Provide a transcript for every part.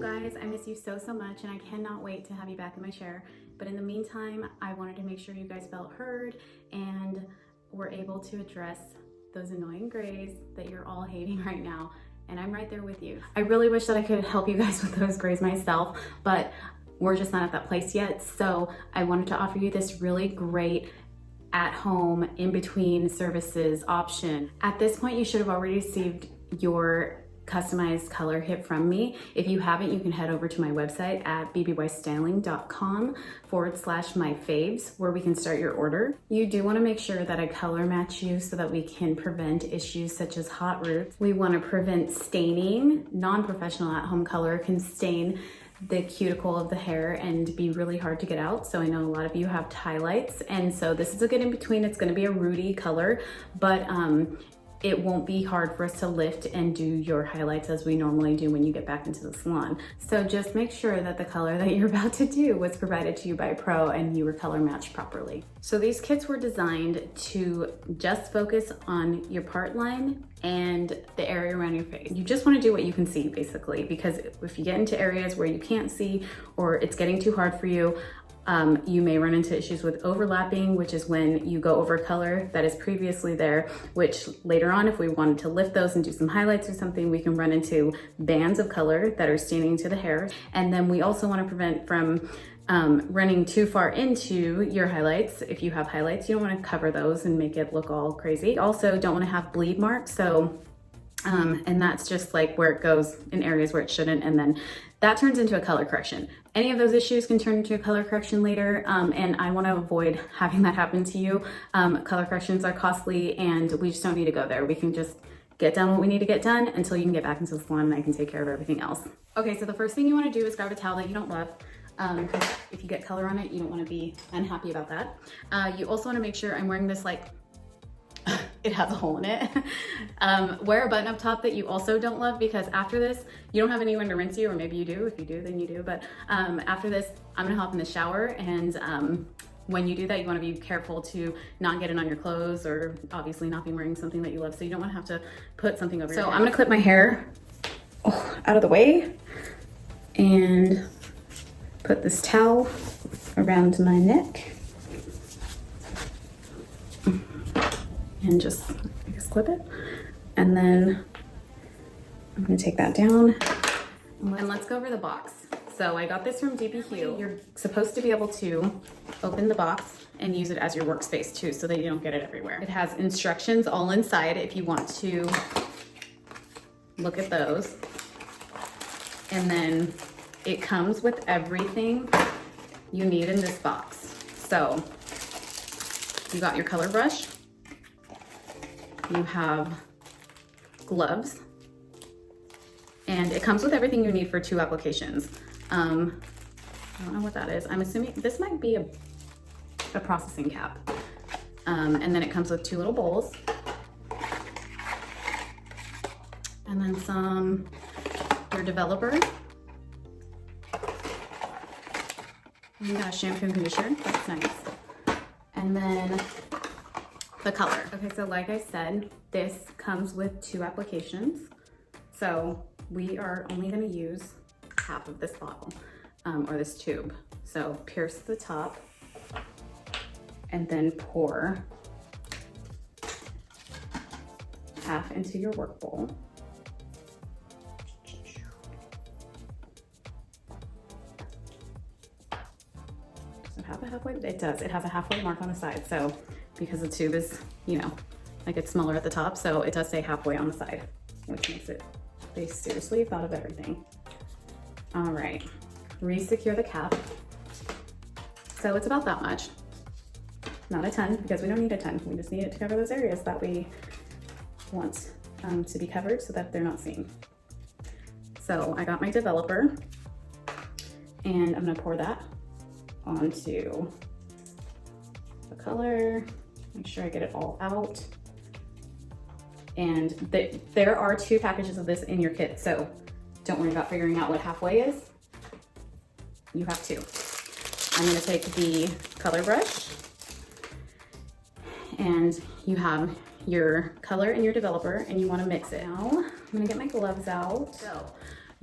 guys, I miss you so much and I cannot wait to have you back in my chair. But in the meantime, I wanted to make sure you guys felt heard and were able to address those annoying grays that you're all hating right now. And I'm right there with you. I really wish that I could help you guys with those grays myself, but we're just not at that place yet. So I wanted to offer you this really great at-home in-between services option. At this point, you should have already received your customized color kit from me. If you haven't, you can head over to my website at bbboystyling.com/myfaves, where we can start your order. You do want to make sure that I color match you so that we can prevent issues such as hot roots. We want to prevent staining. Non-professional at-home color can stain the cuticle of the hair and be really hard to get out. So I know a lot of you have highlights, and so this is a good in between. It's going to be a rooty color, but it won't be hard for us to lift and do your highlights as we normally do when you get back into the salon. So just make sure that the color that you're about to do was provided to you by a pro and you were color matched properly. So these kits were designed to just focus on your part line and the area around your face. You just want to do what you can see, basically, because if you get into areas where you can't see or it's getting too hard for you, you may run into issues with overlapping, which is when you go over color that is previously there, which later on, if we wanted to lift those and do some highlights or something, we can run into bands of color that are staining to the hair. And then we also want to prevent from running too far into your highlights. If you have highlights, you don't want to cover those and make it look all crazy. Also, don't want to have bleed marks. So and that's just like where it goes in areas where it shouldn't, and then that turns into a color correction. Any of those issues can turn into a color correction later, and I want to avoid having that happen to you. Color corrections are costly, and we just don't need to go there. We can just get done what we need to get done until you can get back into the salon and I can take care of everything else. Okay, so the first thing you want to do is grab a towel that you don't love. Because if you get color on it, you don't want to be unhappy about that. You also want to make sure I'm wearing this like it has a hole in it. Wear a button up top that you also don't love, because after this, you don't have anyone to rinse you, or maybe you do. If you do, then you do. But after this, I'm gonna hop in the shower, and when you do that, you wanna be careful to not get it on your clothes, or obviously not be wearing something that you love, so you don't wanna have to put something over your head. So I'm gonna clip my hair out of the way and put this towel around my neck. And just, I guess, clip it. And then I'm gonna take that down. And let's go over the box. So I got this from dpHUE. You're supposed to be able to open the box and use it as your workspace too, so that you don't get it everywhere. It has instructions all inside if you want to look at those. And then it comes with everything you need in this box. So you got your color brush, you have gloves, and it comes with everything you need for 2 applications. I don't know what that is. I'm assuming this might be a processing cap. And then it comes with 2 little bowls. And then your developer. And you got a shampoo and conditioner, that's nice. And then the color. Okay, so like I said, this comes with 2 applications. So we are only gonna use half of this bottle, or this tube. So pierce the top and then pour half into your work bowl. Does it have a halfway? It does. It has a halfway mark on the side. So because the tube is, you know, like it's smaller at the top, so it does say halfway on the side, which makes it, they seriously thought of everything. All right, re-secure the cap. So it's about that much. Not a ton, because we don't need a ton. We just need it to cover those areas that we want to be covered so that they're not seen. So I got my developer, and I'm gonna pour that onto the color. Make sure I get it all out. And there are 2 packages of this in your kit, so don't worry about figuring out what halfway is. You have 2. I'm gonna take the color brush, and you have your color and your developer, and you wanna mix it. Now, I'm gonna get my gloves out. So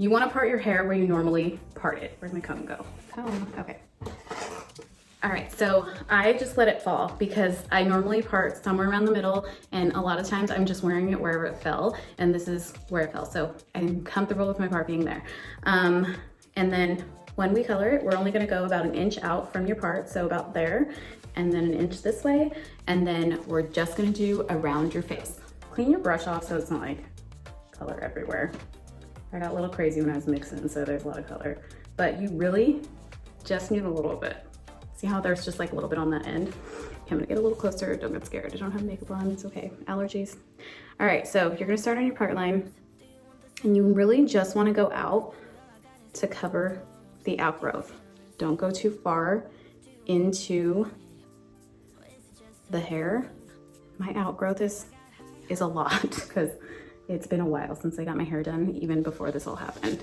You want to part your hair where you normally part it. Where'd my comb go? Comb, okay. All right, so I just let it fall because I normally part somewhere around the middle, and a lot of times I'm just wearing it wherever it fell, and this is where it fell. So I'm comfortable with my part being there. And then when we color it, we're only gonna go about 1 inch out from your part, so about there, and then 1 inch this way, and then we're just gonna do around your face. Clean your brush off so it's not like color everywhere. I got a little crazy when I was mixing, so there's a lot of color, but you really just need a little bit. See how there's just like a little bit on that end? Okay, I'm gonna get a little closer. Don't get scared. I don't have makeup on. It's okay. Allergies. All right, so you're gonna start on your part line, and you really just want to go out to cover the outgrowth. Don't go too far into the hair. My outgrowth is a lot because it's been a while since I got my hair done, even before this all happened.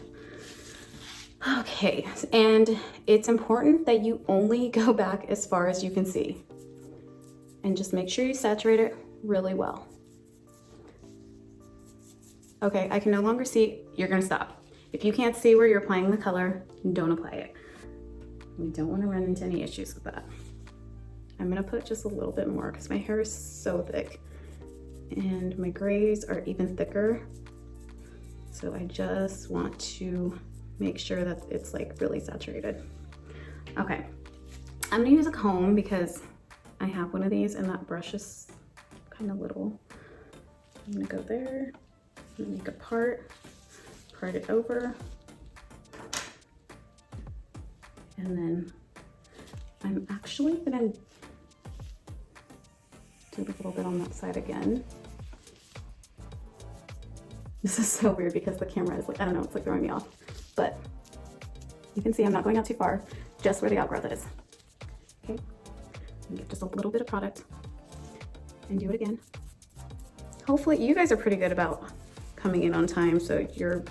Okay, and it's important that you only go back as far as you can see. And just make sure you saturate it really well. Okay, I can no longer see, you're gonna stop. If you can't see where you're applying the color, don't apply it. We don't wanna run into any issues with that. I'm gonna put just a little bit more because my hair is so thick. And my grays are even thicker. So I just want to make sure that it's like really saturated. Okay, I'm gonna use a comb because I have one of these and that brush is kind of little. I'm gonna go there, I'm gonna make a part it over. And then I'm actually gonna do a little bit on that side again. This is so weird because the camera is like, I don't know, it's like throwing me off. But you can see I'm not going out too far, just where the outgrowth is. Okay, get just a little bit of product and do it again. Hopefully you guys are pretty good about coming in on time, so your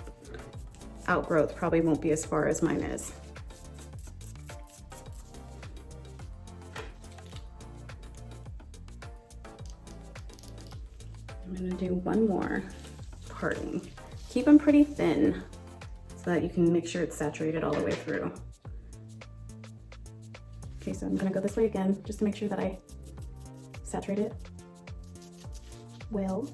outgrowth probably won't be as far as mine is. I'm gonna do one more parting. Keep them pretty thin, so that you can make sure it's saturated all the way through. Okay, so I'm gonna go this way again, just to make sure that I saturate it well.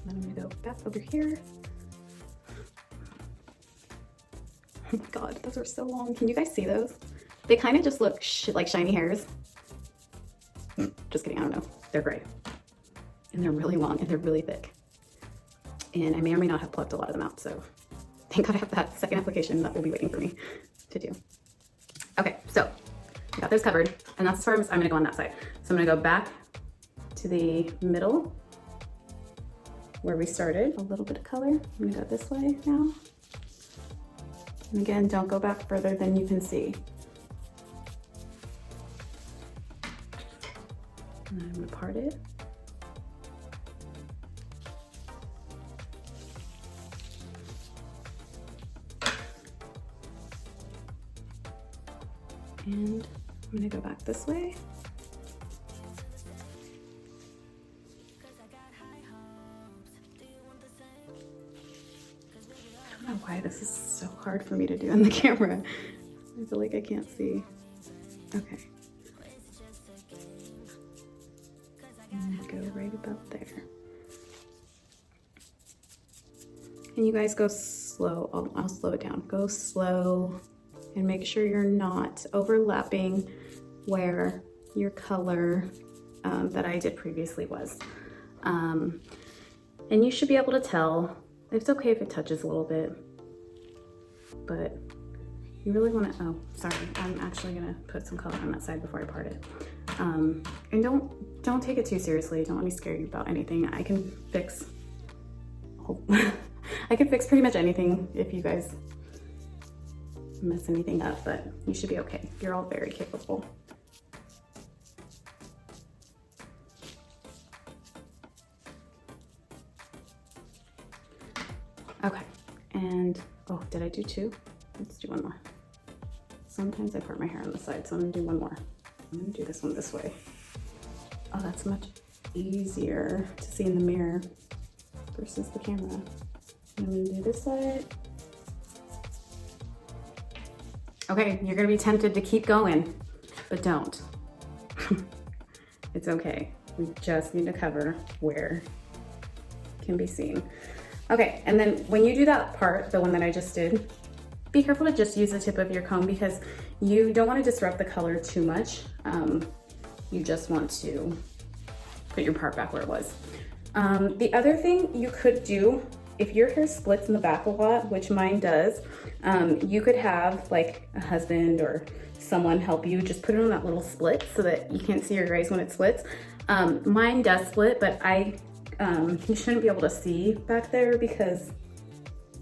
Then I'm gonna go back over here. Oh my God, those are so long. Can you guys see those? They kind of just look like shiny hairs. Just kidding, I don't know. They're gray. And they're really long and they're really thick. And I may or may not have plucked a lot of them out, so thank God I have that second application that will be waiting for me to do. Okay, so I got those covered, and that's as far as I'm gonna go on that side. So I'm gonna go back to the middle where we started. A little bit of color. I'm gonna go this way now. And again, don't go back further than you can see. And I'm gonna part it. And I'm gonna go back this way. I don't know why this is so hard for me to do on the camera. I feel like I can't see. Okay. And go right about there. And you guys go slow. I'll slow it down. Go slow and make sure you're not overlapping where your color that I did previously was. And you should be able to tell. It's okay if it touches a little bit, but you really want to, oh, sorry, I'm actually gonna put some color on that side before I part it. And don't take it too seriously. Don't let me scare you about anything. I can fix, I can fix pretty much anything if you guys mess anything up, but you should be okay. You're all very capable. Okay, and, oh, did I do two? Let's do one more. Sometimes I part my hair on the side, so I'm gonna do one more. I'm gonna do this one this way. Oh, that's much easier to see in the mirror versus the camera. I'm gonna do this side. Okay, you're gonna be tempted to keep going, but don't. It's okay. We just need to cover where it can be seen. Okay, and then when you do that part, the one that I just did, be careful to just use the tip of your comb because you don't want to disrupt the color too much. You just want to put your part back where it was. The other thing you could do, if your hair splits in the back a lot, which mine does, you could have like a husband or someone help you just put it on that little split so that you can't see your grays when it splits. Mine does split, but you shouldn't be able to see back there because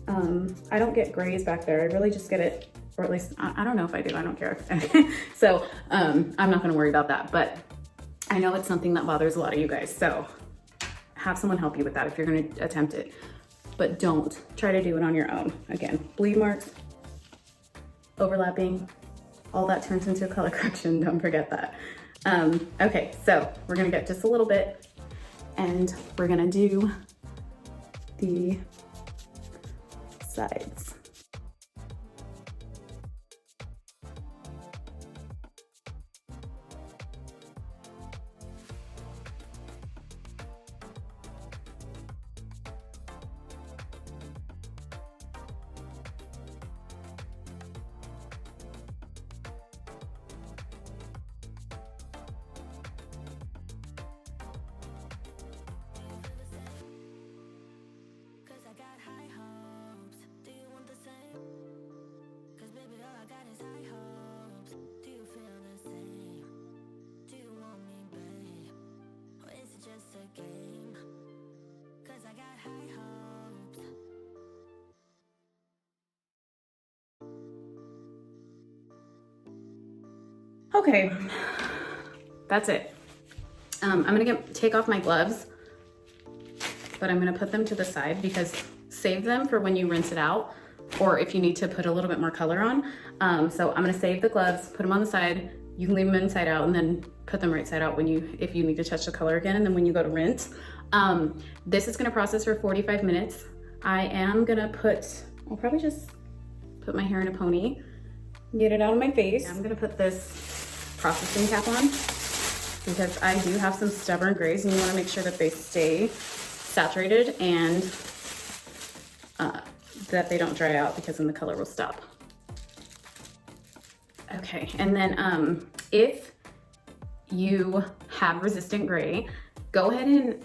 I don't get grays back there. I really just get it, or at least, I don't know if I do, I don't care. So I'm not gonna worry about that, but I know it's something that bothers a lot of you guys. So have someone help you with that if you're gonna attempt it, but don't try to do it on your own. Again, bleed marks, overlapping, all that turns into a color correction, don't forget that. Okay, so we're gonna get just a little bit and we're gonna do the sides. Okay, that's it. I'm gonna take off my gloves, but I'm gonna put them to the side because save them for when you rinse it out or if you need to put a little bit more color on. So I'm gonna save the gloves, put them on the side. You can leave them inside out and then put them right side out if you need to touch the color again and then when you go to rinse. This is gonna process for 45 minutes. I am gonna I'll probably just put my hair in a pony, get it out of my face. I'm gonna put this processing cap on because I do have some stubborn grays and you want to make sure that they stay saturated and that they don't dry out because then the color will stop. Okay, and then if you have resistant gray, go ahead and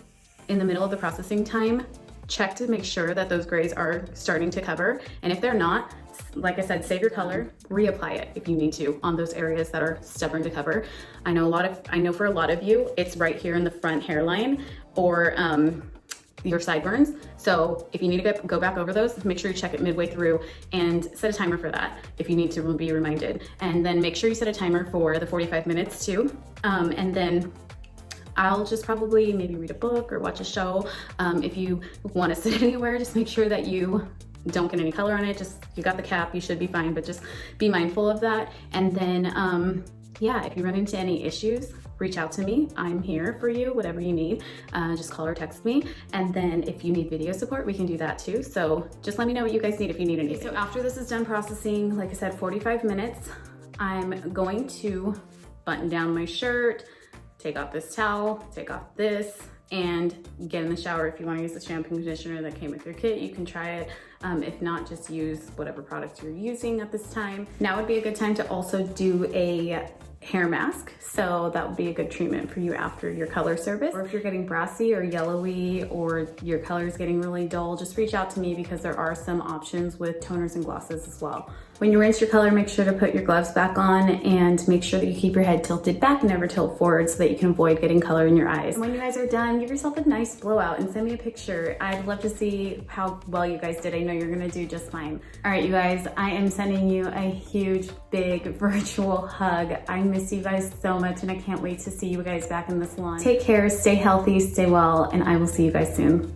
in the middle of the processing time, check to make sure that those grays are starting to cover. And if they're not, like I said, save your color, reapply it if you need to on those areas that are stubborn to cover. I know for a lot of you, it's right here in the front hairline or your sideburns. So if you need to go back over those, make sure you check it midway through and set a timer for that if you need to be reminded. And then make sure you set a timer for the 45 minutes too. And then I'll just probably maybe read a book or watch a show. If you want to sit anywhere, just make sure that you don't get any color on it. Just, you got the cap, you should be fine, but just be mindful of that. And then, yeah, if you run into any issues, reach out to me. I'm here for you, whatever you need. Just call or text me. And then if you need video support, we can do that too. So just let me know what you guys need if you need anything. So after this is done processing, like I said, 45 minutes, I'm going to button down my shirt, take off this towel, take off this, and get in the shower. If you want to use the shampoo and conditioner that came with your kit, you can try it. If not, just use whatever product you're using at this time. Now would be a good time to also do a hair mask. So that would be a good treatment for you after your color service. Or if you're getting brassy or yellowy or your color is getting really dull, just reach out to me because there are some options with toners and glosses as well. When you rinse your color, make sure to put your gloves back on and make sure that you keep your head tilted back, never tilt forward so that you can avoid getting color in your eyes. And when you guys are done, give yourself a nice blowout and send me a picture. I'd love to see how well you guys did. I know you're gonna do just fine. All right, you guys, I am sending you a huge, big virtual hug. I miss you guys so much and I can't wait to see you guys back in the salon. Take care, stay healthy, stay well, and I will see you guys soon.